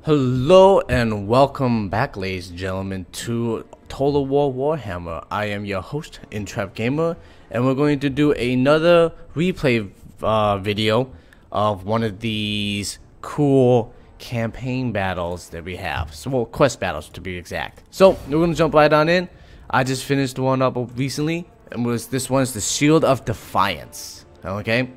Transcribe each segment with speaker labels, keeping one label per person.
Speaker 1: Hello and welcome back, ladies and gentlemen, to Total War Warhammer. I am your host, Intrepgamer, and we're going to do another replay video of one of these cool campaign battles that we have. So, well, quest battles to be exact. So, we're going to jump right on in. I just finished one up recently, and this one's the Shield of Defiance. Okay?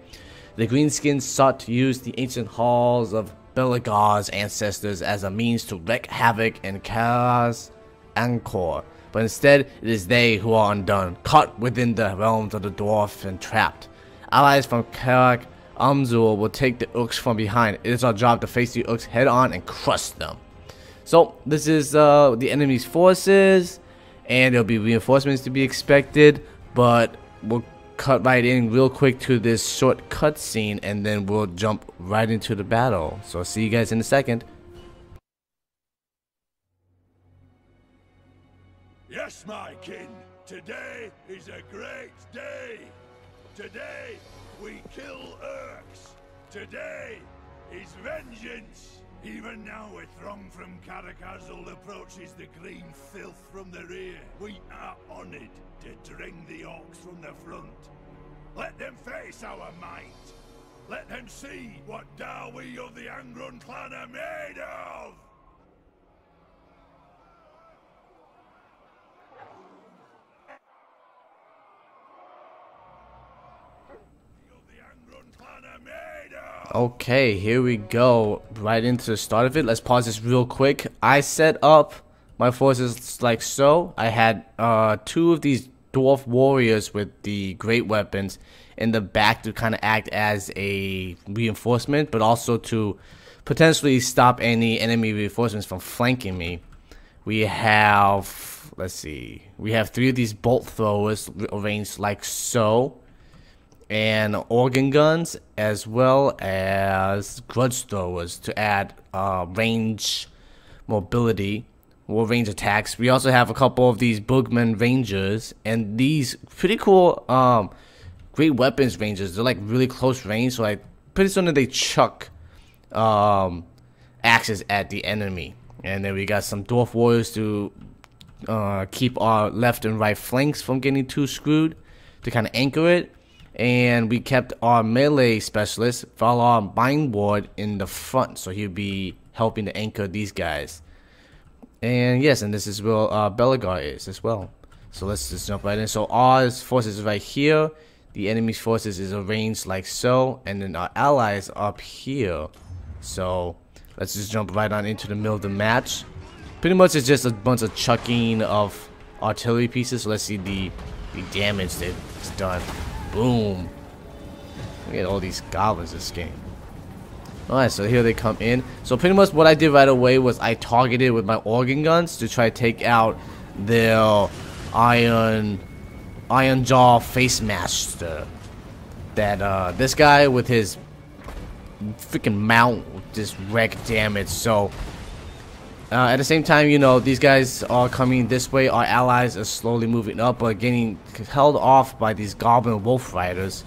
Speaker 1: The greenskins sought to use the ancient halls of Belegar's ancestors as a means to wreak havoc in Kara's Angkor, but instead it is they who are undone, caught within the realms of the dwarf and trapped. Allies from Karak Amzul will take the Urks from behind. It is our job to face the Urks head on and crush them. So this is the enemy's forces, and there'll be reinforcements to be expected, but we'll cut right in real quick to this short cutscene, and then we'll jump right into the battle. So I'll see you guys in a second.
Speaker 2: Yes, my kin, today is a great day. Today we kill Urks. Today is vengeance. Even now a throng from Karakazul approaches the green filth from the rear. We are honored to drink the orcs from the front. Let them face our might. Let them see what Dawi of the Angron clan are made of.
Speaker 1: Okay, here we go, right into the start of it. Let's pause this real quick. I set up my forces like so. I had two of these dwarf warriors with the great weapons in the back to kind of act as a reinforcement, but also to potentially stop any enemy reinforcements from flanking me. We have, let's see, we have three of these bolt throwers arranged like so, and organ guns, as well as grudge throwers to add range mobility, more range attacks. We also have a couple of these Boogman Rangers, and these pretty cool great weapons rangers. They're like really close range, so like pretty soon they chuck axes at the enemy. And then we got some dwarf warriors to keep our left and right flanks from getting too screwed, to kind of anchor it. And we kept our melee specialist, Valar Bindward, in the front, so he'll be helping to anchor these guys. And yes, and this is where Belegar is as well. So let's just jump right in. So our forces is right here, the enemy's forces is arranged like so, and then our allies up here. So let's just jump right on into the middle of the match. Pretty much it's just a bunch of chucking of artillery pieces. So let's see the damage that's done. Boom. Look at all these goblins this game. Alright, so here they come in. So pretty much what I did right away was I targeted with my organ guns to try to take out their iron jaw face master. That this guy with his freaking mount just wrecked damage. So at the same time, you know, these guys are coming this way. Our allies are slowly moving up, but getting held off by these goblin wolf riders.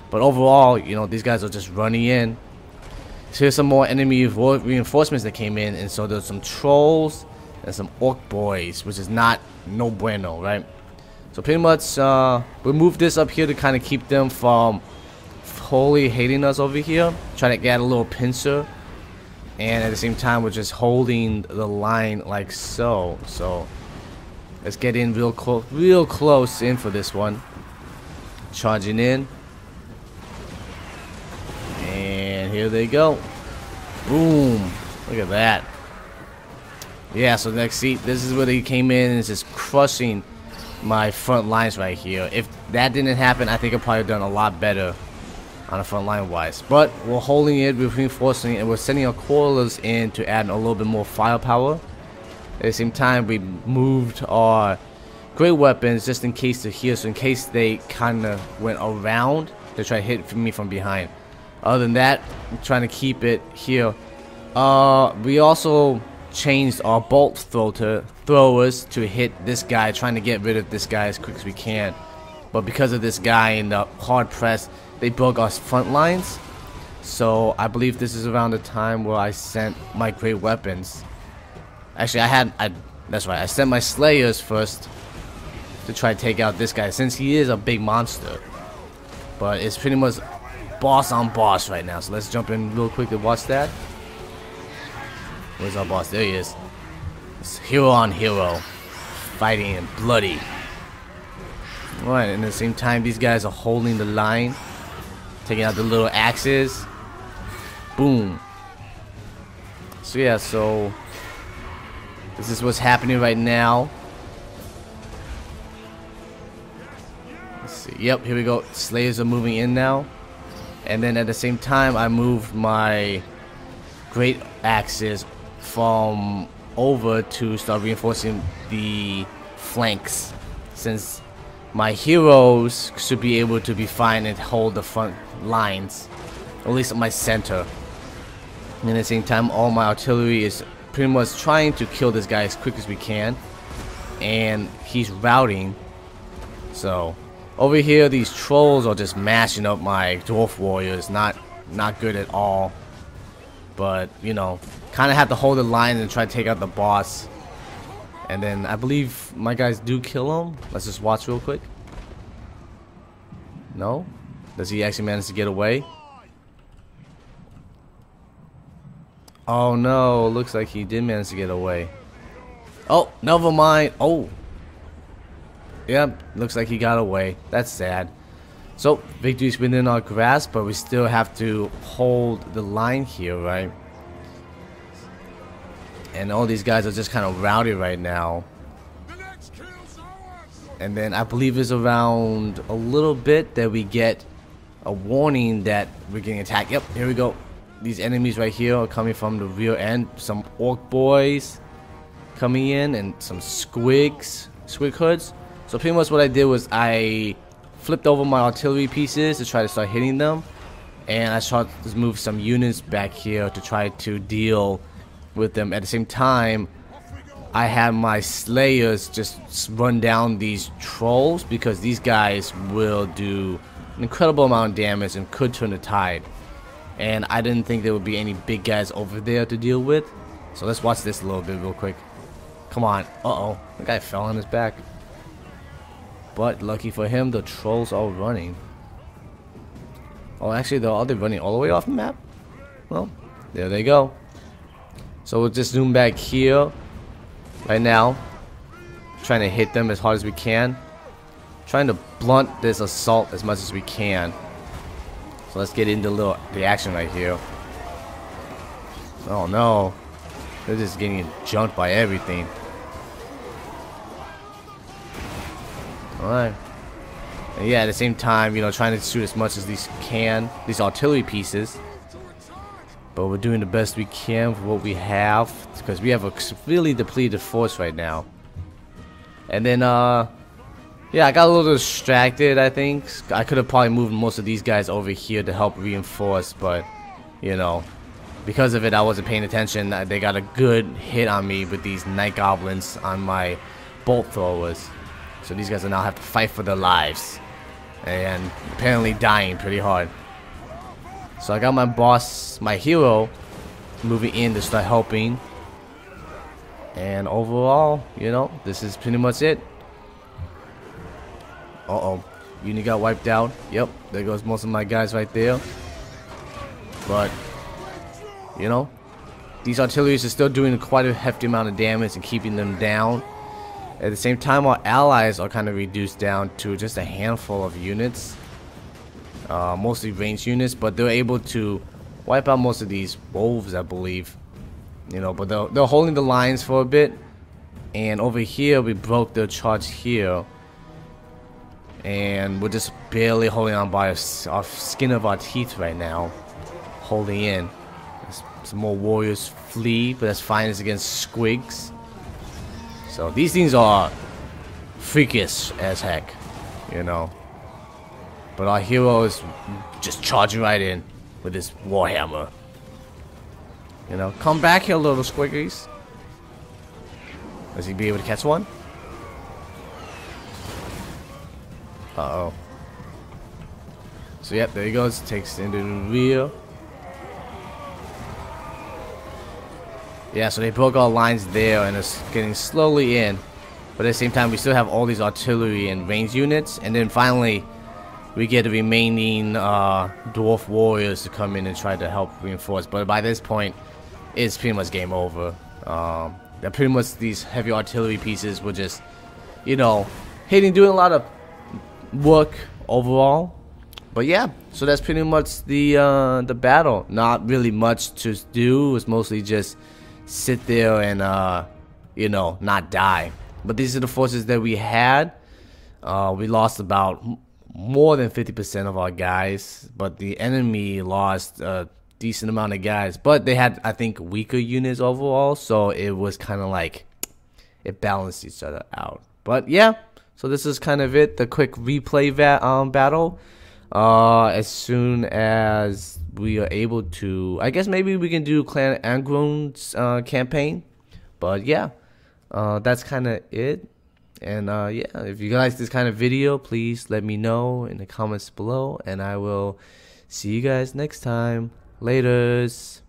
Speaker 1: But overall, you know, these guys are just running in. So here's some more enemy reinforcements that came in, and so there's some trolls and some orc boys, which is no bueno, right? So pretty much, we moved this up here to kind of keep them from wholly hating us over here. Try to get a little pincer. And at the same time, we're just holding the line like so. So let's get in real close in for this one. Charging in. And here they go. Boom. Look at that. Yeah, so next seat, this is where they came in and it's just crushing my front lines right here. If that didn't happen, I think I probably done a lot better on the front line wise, but we're holding it, we're reinforcing it, and we're sending our coilers in to add a little bit more firepower. At the same time, we moved our great weapons just in case they're here, so in case they kind of went around to try to hit me from behind. Other than that, I'm trying to keep it here. We also changed our bolt throwers to hit this guy, trying to get rid of this guy as quick as we can. But because of this guy in the hard press, they broke our front lines. So I believe this is around the time where I sent my great weapons. Actually, that's right. I sent my slayers first to try to take out this guy, since he is a big monster. But it's pretty much boss on boss right now. So let's jump in real quick to watch that. Where's our boss? There he is. It's hero on hero, fighting and bloody. Alright, and at the same time, these guys are holding the line, taking out the little axes. Boom. So yeah, so this is what's happening right now. Let's see. Yep, here we go. Slayers are moving in now. And then at the same time, I moved my great axes from over to start reinforcing the flanks, since my heroes should be able to be fine and hold the front lines, at least my center. And at the same time, all my artillery is pretty much trying to kill this guy as quick as we can, and he's routing. So over here, these trolls are just mashing up my dwarf warriors. Not good at all. But you know, kind of have to hold the line and try to take out the boss. And then I believe my guys do kill him. Let's just watch real quick. No? Does he actually manage to get away? Oh no, looks like he did manage to get away. Oh, never mind. Oh. Yep, looks like he got away. That's sad. So, victory's within our grasp, but we still have to hold the line here, right? And all these guys are just kind of rowdy right now. And then I believe it's around a little bit that we get a warning that we're getting attacked. Yep, here we go. These enemies right here are coming from the rear end. Some orc boys coming in, and some squig hoods. So pretty much what I did was I flipped over my artillery pieces to try to start hitting them, and I tried to move some units back here to try to deal with them. At the same time, I had my slayers just run down these trolls, because these guys will do an incredible amount of damage and could turn the tide. And I didn't think there would be any big guys over there to deal with. So let's watch this a little bit real quick. Come on. Uh-oh. The guy fell on his back. But lucky for him, the trolls are running. Oh, actually, are they running all the way off the map? Well, there they go. So we'll just zoom back here right now, trying to hit them as hard as we can, trying to blunt this assault as much as we can. So let's get into the action right here. Oh no, they're just getting jumped by everything. Alright. And yeah, at the same time, you know, trying to shoot as much as these artillery pieces. But we're doing the best we can for what we have, because we have a really depleted force right now. And then, yeah, I got a little distracted, I think. I could have probably moved most of these guys over here to help reinforce, but, you know, because of it, I wasn't paying attention. They got a good hit on me with these night goblins on my bolt throwers. So these guys will now have to fight for their lives, and apparently dying pretty hard. So I got my boss, my hero, moving in to start helping. And overall, you know, this is pretty much it. Uh-oh. Unit got wiped out. Yep, there goes most of my guys right there. But, you know, these artilleries are still doing quite a hefty amount of damage and keeping them down. At the same time, our allies are kind of reduced down to just a handful of units. Mostly ranged units, but they're able to wipe out most of these wolves, I believe. You know, but they're holding the lines for a bit. And over here, we broke their charge here. And we're just barely holding on by our skin of our teeth right now. Holding in. Some more warriors flee, but that's fine. It's against squigs. So these things are freakish as heck, you know. But our hero is just charging right in with his Warhammer. You know, come back here, little squiggies. Does he be able to catch one? Uh-oh. So, yep, there he goes. Takes into the rear. Yeah, so they broke our lines there and it's getting slowly in. But at the same time, we still have all these artillery and range units. And then finally, we get the remaining dwarf warriors to come in and try to help reinforce. But by this point, it's pretty much game over. That pretty much these heavy artillery pieces were just, you know, doing a lot of work overall. But yeah, so that's pretty much the battle. Not really much to do. It was mostly just sit there and you know, not die. But these are the forces that we had. We lost about more than 50% of our guys, but the enemy lost a decent amount of guys. But they had, I think, weaker units overall, so it was kind of like it balanced each other out. But yeah, so this is kind of it, the quick replay battle. As soon as we are able to, I guess maybe we can do Clan Angron's campaign. But yeah, that's kind of it. And yeah, if you guys like this kind of video, please let me know in the comments below, and I will see you guys next time. Laters.